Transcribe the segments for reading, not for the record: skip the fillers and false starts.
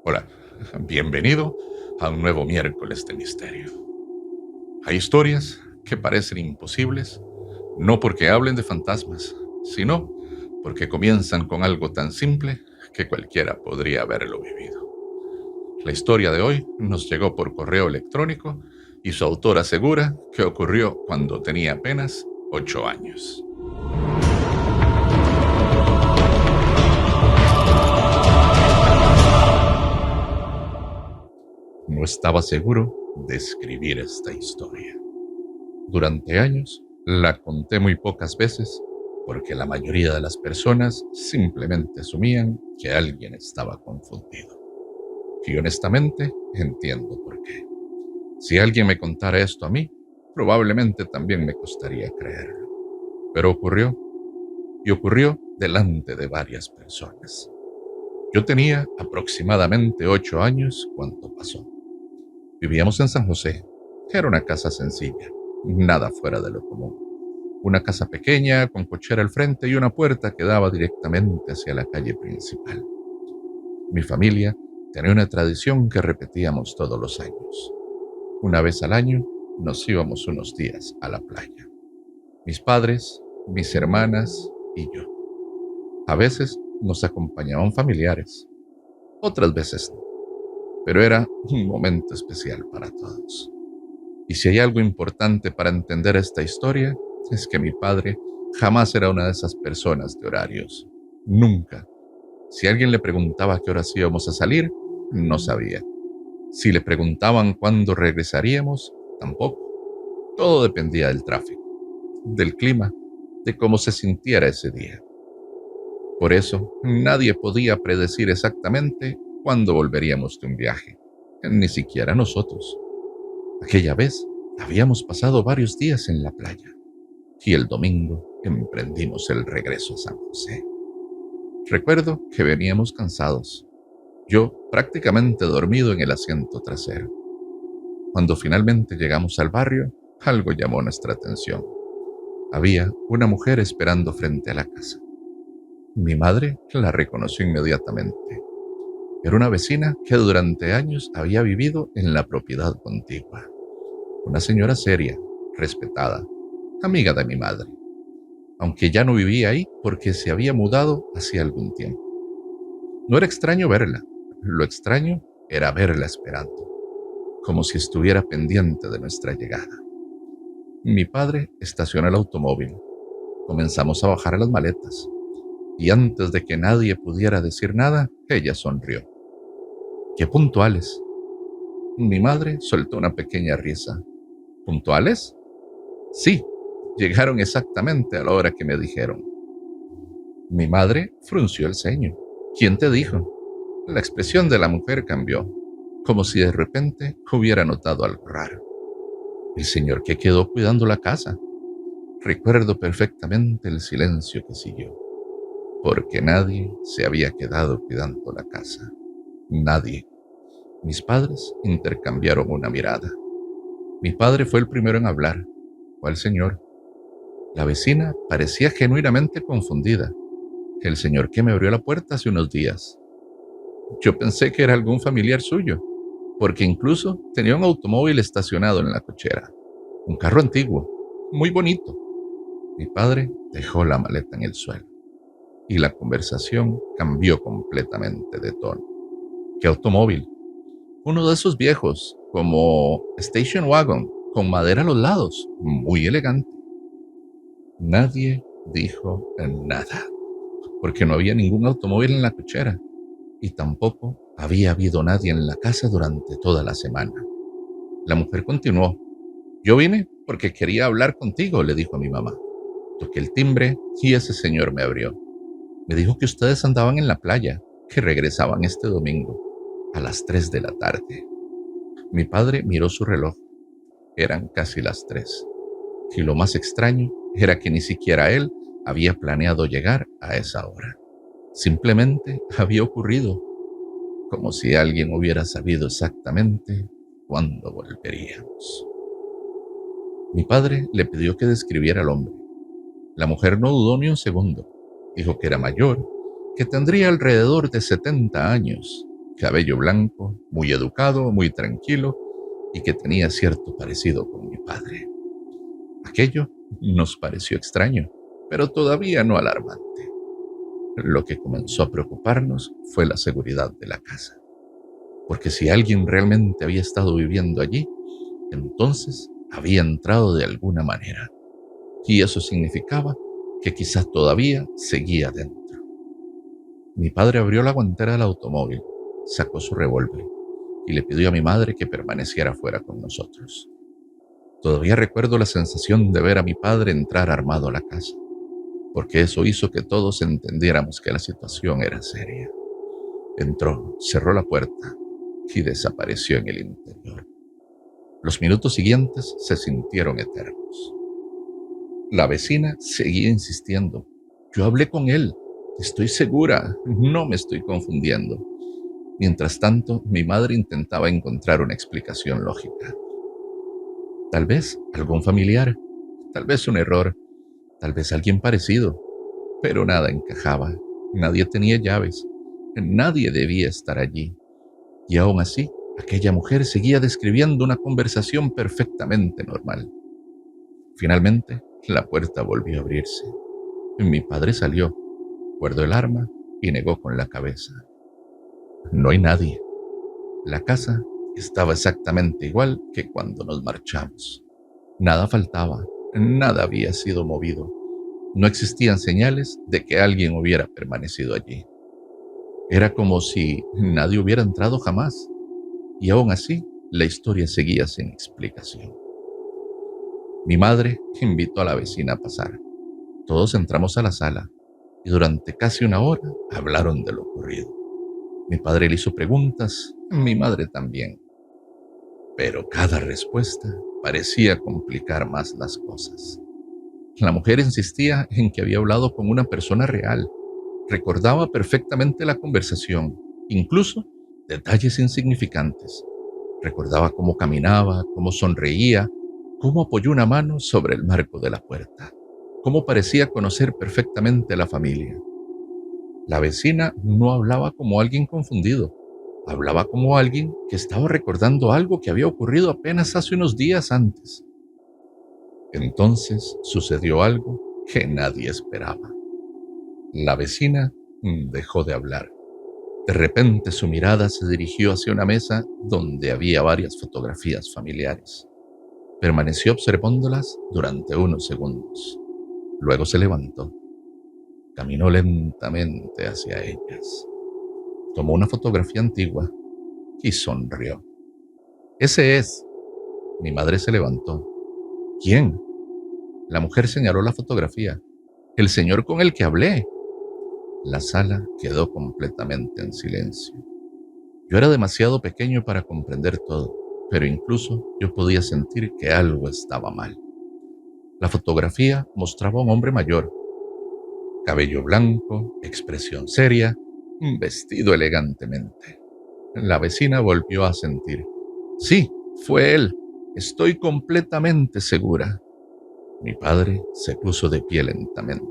Hola, bienvenido a un nuevo miércoles de misterio. Hay historias que parecen imposibles, no porque hablen de fantasmas, sino porque comienzan con algo tan simple que cualquiera podría haberlo vivido. La historia de hoy nos llegó por correo electrónico y su autor asegura que ocurrió cuando tenía apenas 8 años. No estaba seguro de escribir esta historia. Durante años la conté muy pocas veces porque la mayoría de las personas simplemente asumían que alguien estaba confundido. Y honestamente entiendo por qué. Si alguien me contara esto a mí, probablemente también me costaría creerlo. Pero ocurrió, y ocurrió delante de varias personas. Yo tenía aproximadamente 8 años cuando pasó. Vivíamos en San José. Era una casa sencilla, nada fuera de lo común. Una casa pequeña, con cochera al frente y una puerta que daba directamente hacia la calle principal. Mi familia tenía una tradición que repetíamos todos los años. Una vez al año nos íbamos unos días a la playa. Mis padres, mis hermanas y yo. A veces nos acompañaban familiares, otras veces no, pero era un momento especial para todos. Y si hay algo importante para entender esta historia, es que mi padre jamás era una de esas personas de horarios. Nunca. Si alguien le preguntaba a qué horas íbamos a salir, no sabía. Si le preguntaban cuándo regresaríamos, tampoco. Todo dependía del tráfico, del clima, de cómo se sintiera ese día. Por eso, nadie podía predecir exactamente cuándo volveríamos de un viaje, ni siquiera nosotros. Aquella vez habíamos pasado varios días en la playa y el domingo emprendimos el regreso a San José. Recuerdo que veníamos cansados, yo prácticamente dormido en el asiento trasero. Cuando finalmente llegamos al barrio, algo llamó nuestra atención. Había una mujer esperando frente a la casa. Mi madre la reconoció inmediatamente. Era una vecina que durante años había vivido en la propiedad contigua. Una señora seria, respetada, amiga de mi madre, aunque ya no vivía ahí porque se había mudado hacía algún tiempo. No era extraño verla, lo extraño era verla esperando, como si estuviera pendiente de nuestra llegada. Mi padre estacionó el automóvil, comenzamos a bajar las maletas, y antes de que nadie pudiera decir nada, ella sonrió. ¡Qué puntuales! Mi madre soltó una pequeña risa. ¿Puntuales? Sí, llegaron exactamente a la hora que me dijeron. Mi madre frunció el ceño. ¿Quién te dijo? La expresión de la mujer cambió, como si de repente hubiera notado algo raro. El señor que quedó cuidando la casa. Recuerdo perfectamente el silencio que siguió, porque nadie se había quedado cuidando la casa. Nadie. Mis padres intercambiaron una mirada. Mi padre fue el primero en hablar. Fue el señor. La vecina parecía genuinamente confundida. El señor que me abrió la puerta hace unos días. Yo pensé que era algún familiar suyo, porque incluso tenía un automóvil estacionado en la cochera. Un carro antiguo, muy bonito. Mi padre dejó la maleta en el suelo y la conversación cambió completamente de tono. ¿Qué automóvil? Uno de esos viejos, como Station Wagon, con madera a los lados, muy elegante. Nadie dijo nada, porque no había ningún automóvil en la cochera y tampoco había habido nadie en la casa durante toda la semana. La mujer continuó. Yo vine porque quería hablar contigo, le dijo a mi mamá. Toqué el timbre y ese señor me abrió. Me dijo que ustedes andaban en la playa, que regresaban este domingo, a las 3 de la tarde. Mi padre miró su reloj. Eran casi las 3. Y lo más extraño era que ni siquiera él había planeado llegar a esa hora. Simplemente había ocurrido, como si alguien hubiera sabido exactamente cuándo volveríamos. Mi padre le pidió que describiera al hombre. La mujer no dudó ni un segundo. Dijo que era mayor, que tendría alrededor de 70 años, cabello blanco, muy educado, muy tranquilo y que tenía cierto parecido con mi padre. Aquello nos pareció extraño, pero todavía no alarmante. Lo que comenzó a preocuparnos fue la seguridad de la casa, porque si alguien realmente había estado viviendo allí, entonces había entrado de alguna manera, y eso significaba que quizás todavía seguía dentro. Mi padre abrió la guantera del automóvil, sacó su revólver y le pidió a mi madre que permaneciera fuera con nosotros. Todavía recuerdo la sensación de ver a mi padre entrar armado a la casa, porque eso hizo que todos entendiéramos que la situación era seria. Entró, cerró la puerta y desapareció en el interior. Los minutos siguientes se sintieron eternos. La vecina seguía insistiendo. Yo hablé con él, estoy segura, no me estoy confundiendo. Mientras tanto, mi madre intentaba encontrar una explicación lógica. Tal vez algún familiar, tal vez un error, tal vez alguien parecido, pero nada encajaba. Nadie tenía llaves, nadie debía estar allí. Y aún así, aquella mujer seguía describiendo una conversación perfectamente normal. Finalmente, la puerta volvió a abrirse. Mi padre salió, guardó el arma y negó con la cabeza. No hay nadie. La casa estaba exactamente igual que cuando nos marchamos. Nada faltaba, nada había sido movido. No existían señales de que alguien hubiera permanecido allí. Era como si nadie hubiera entrado jamás. Y aún así, la historia seguía sin explicación. Mi madre invitó a la vecina a pasar. Todos entramos a la sala y durante casi una hora hablaron de lo ocurrido. Mi padre le hizo preguntas, mi madre también. Pero cada respuesta parecía complicar más las cosas. La mujer insistía en que había hablado con una persona real. Recordaba perfectamente la conversación, incluso detalles insignificantes. Recordaba cómo caminaba, cómo sonreía, cómo apoyó una mano sobre el marco de la puerta, cómo parecía conocer perfectamente a la familia. La vecina no hablaba como alguien confundido, hablaba como alguien que estaba recordando algo que había ocurrido apenas hace unos días antes. Entonces sucedió algo que nadie esperaba. La vecina dejó de hablar. De repente su mirada se dirigió hacia una mesa donde había varias fotografías familiares. Permaneció observándolas durante unos segundos. Luego se levantó. Caminó lentamente hacia ellas. Tomó una fotografía antigua y sonrió. Ese es. Mi madre se levantó. ¿Quién? La mujer señaló la fotografía. El señor con el que hablé. La sala quedó completamente en silencio. Yo era demasiado pequeño para comprender todo, pero incluso yo podía sentir que algo estaba mal. La fotografía mostraba a un hombre mayor, cabello blanco, expresión seria, vestido elegantemente. La vecina volvió a sentir. Sí, fue él. Estoy completamente segura. Mi padre se puso de pie lentamente.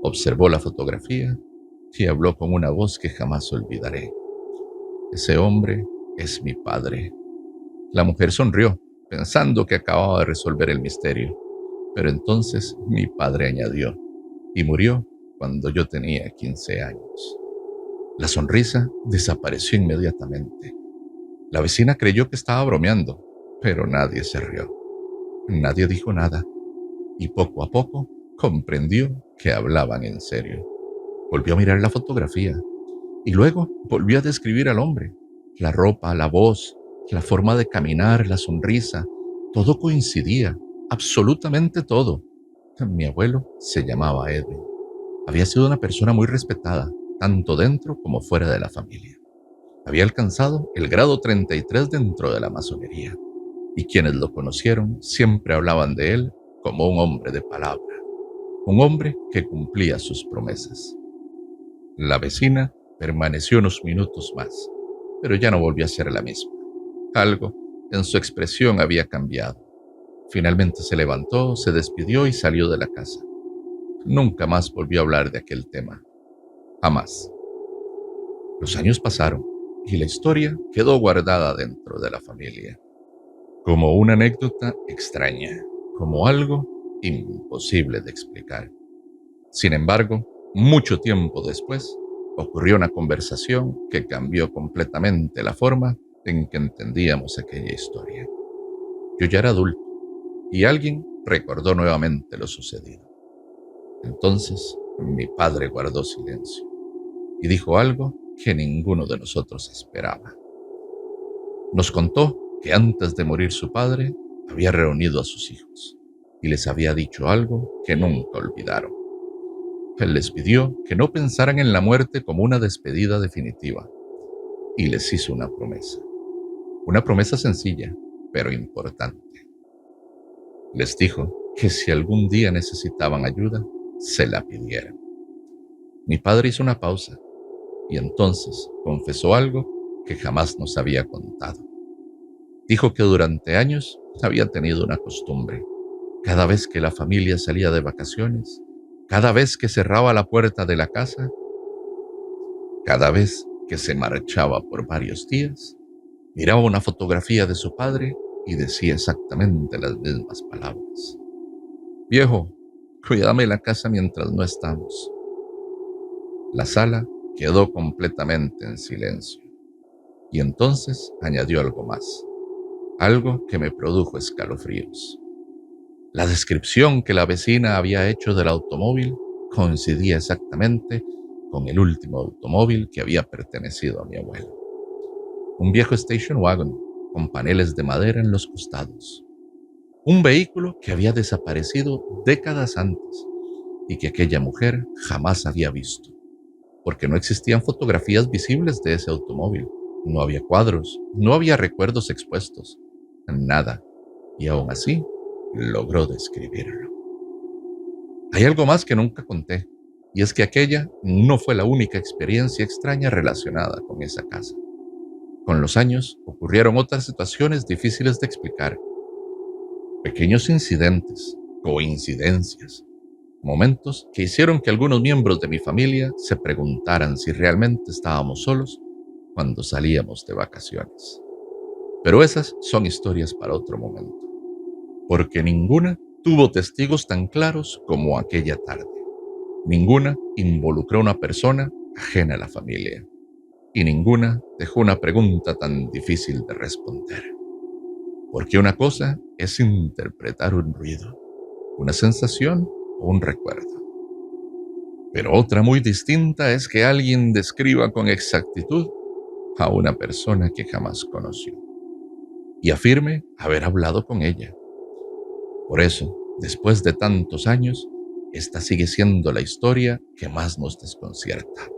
Observó la fotografía y habló con una voz que jamás olvidaré. Ese hombre es mi padre. La mujer sonrió, pensando que acababa de resolver el misterio. Pero entonces mi padre añadió, y murió cuando yo tenía 15 años. La sonrisa desapareció inmediatamente. La vecina creyó que estaba bromeando, pero nadie se rió. Nadie dijo nada, y poco a poco comprendió que hablaban en serio. Volvió a mirar la fotografía, y luego volvió a describir al hombre. La ropa, la voz, la forma de caminar, la sonrisa, todo coincidía, absolutamente todo. Mi abuelo se llamaba Edwin. Había sido una persona muy respetada, tanto dentro como fuera de la familia. Había alcanzado el grado 33 dentro de la masonería, y quienes lo conocieron siempre hablaban de él como un hombre de palabra, un hombre que cumplía sus promesas. La vecina permaneció unos minutos más, pero ya no volvió a ser la misma. Algo en su expresión había cambiado. Finalmente se levantó, se despidió y salió de la casa. Nunca más volvió a hablar de aquel tema. Jamás. Los años pasaron y la historia quedó guardada dentro de la familia, como una anécdota extraña, como algo imposible de explicar. Sin embargo, mucho tiempo después, ocurrió una conversación que cambió completamente la forma en que entendíamos aquella historia. Yo ya era adulto y alguien recordó nuevamente lo sucedido. Entonces, mi padre guardó silencio y dijo algo que ninguno de nosotros esperaba. Nos contó que antes de morir su padre, había reunido a sus hijos y les había dicho algo que nunca olvidaron. Él les pidió que no pensaran en la muerte como una despedida definitiva y les hizo una promesa sencilla, pero importante. Les dijo que si algún día necesitaban ayuda, se la pidieran. Mi padre hizo una pausa y entonces confesó algo que jamás nos había contado. Dijo que durante años había tenido una costumbre. Cada vez que la familia salía de vacaciones, cada vez que cerraba la puerta de la casa, cada vez que se marchaba por varios días, miraba una fotografía de su padre y decía exactamente las mismas palabras. Viejo, cuídame la casa mientras no estamos. La sala quedó completamente en silencio y entonces añadió algo más, algo que me produjo escalofríos. La descripción que la vecina había hecho del automóvil coincidía exactamente con el último automóvil que había pertenecido a mi abuelo. Un viejo station wagon con paneles de madera en los costados. Un vehículo que había desaparecido décadas antes y que aquella mujer jamás había visto, porque no existían fotografías visibles de ese automóvil. No había cuadros, no había recuerdos expuestos, nada. Y aún así, logró describirlo. Hay algo más que nunca conté, y es que aquella no fue la única experiencia extraña relacionada con esa casa. Con los años ocurrieron otras situaciones difíciles de explicar. Pequeños incidentes, coincidencias, momentos que hicieron que algunos miembros de mi familia se preguntaran si realmente estábamos solos cuando salíamos de vacaciones. Pero esas son historias para otro momento, porque ninguna tuvo testigos tan claros como aquella tarde. Ninguna involucró a una persona ajena a la familia. Y ninguna dejó una pregunta tan difícil de responder. Porque una cosa es interpretar un ruido, una sensación o un recuerdo. Pero otra muy distinta es que alguien describa con exactitud a una persona que jamás conoció y afirme haber hablado con ella. Por eso, después de tantos años, esta sigue siendo la historia que más nos desconcierta,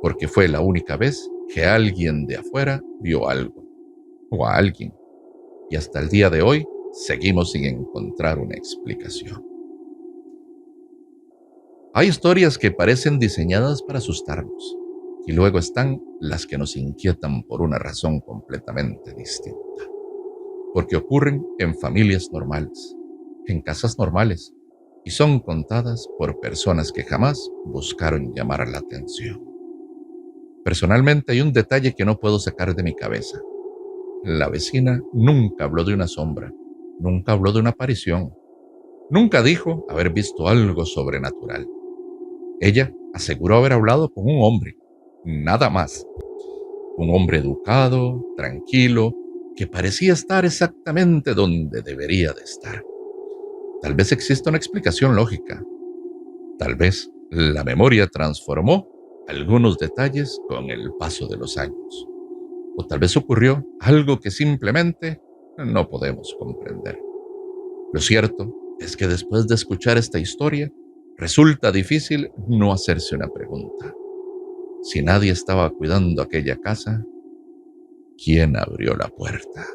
porque fue la única vez que alguien de afuera vio algo, o a alguien, y hasta el día de hoy seguimos sin encontrar una explicación. Hay historias que parecen diseñadas para asustarnos, y luego están las que nos inquietan por una razón completamente distinta, porque ocurren en familias normales, en casas normales, y son contadas por personas que jamás buscaron llamar la atención. Personalmente hay un detalle que no puedo sacar de mi cabeza. La vecina nunca habló de una sombra, nunca habló de una aparición, nunca dijo haber visto algo sobrenatural. Ella aseguró haber hablado con un hombre, nada más. Un hombre educado, tranquilo, que parecía estar exactamente donde debería de estar. Tal vez exista una explicación lógica. Tal vez la memoria transformó algunos detalles con el paso de los años. O tal vez ocurrió algo que simplemente no podemos comprender. Lo cierto es que después de escuchar esta historia, resulta difícil no hacerse una pregunta. Si nadie estaba cuidando aquella casa, ¿quién abrió la puerta?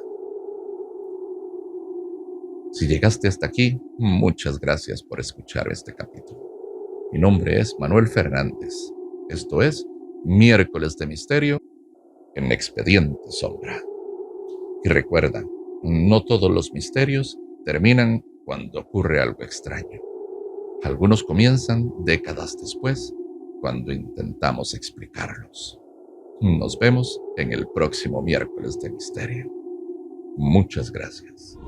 Si llegaste hasta aquí, muchas gracias por escuchar este capítulo. Mi nombre es Manuel Fernández. Esto es Miércoles de Misterio en Expediente Sombra. Y recuerda, no todos los misterios terminan cuando ocurre algo extraño. Algunos comienzan décadas después, cuando intentamos explicarlos. Nos vemos en el próximo miércoles de misterio. Muchas gracias.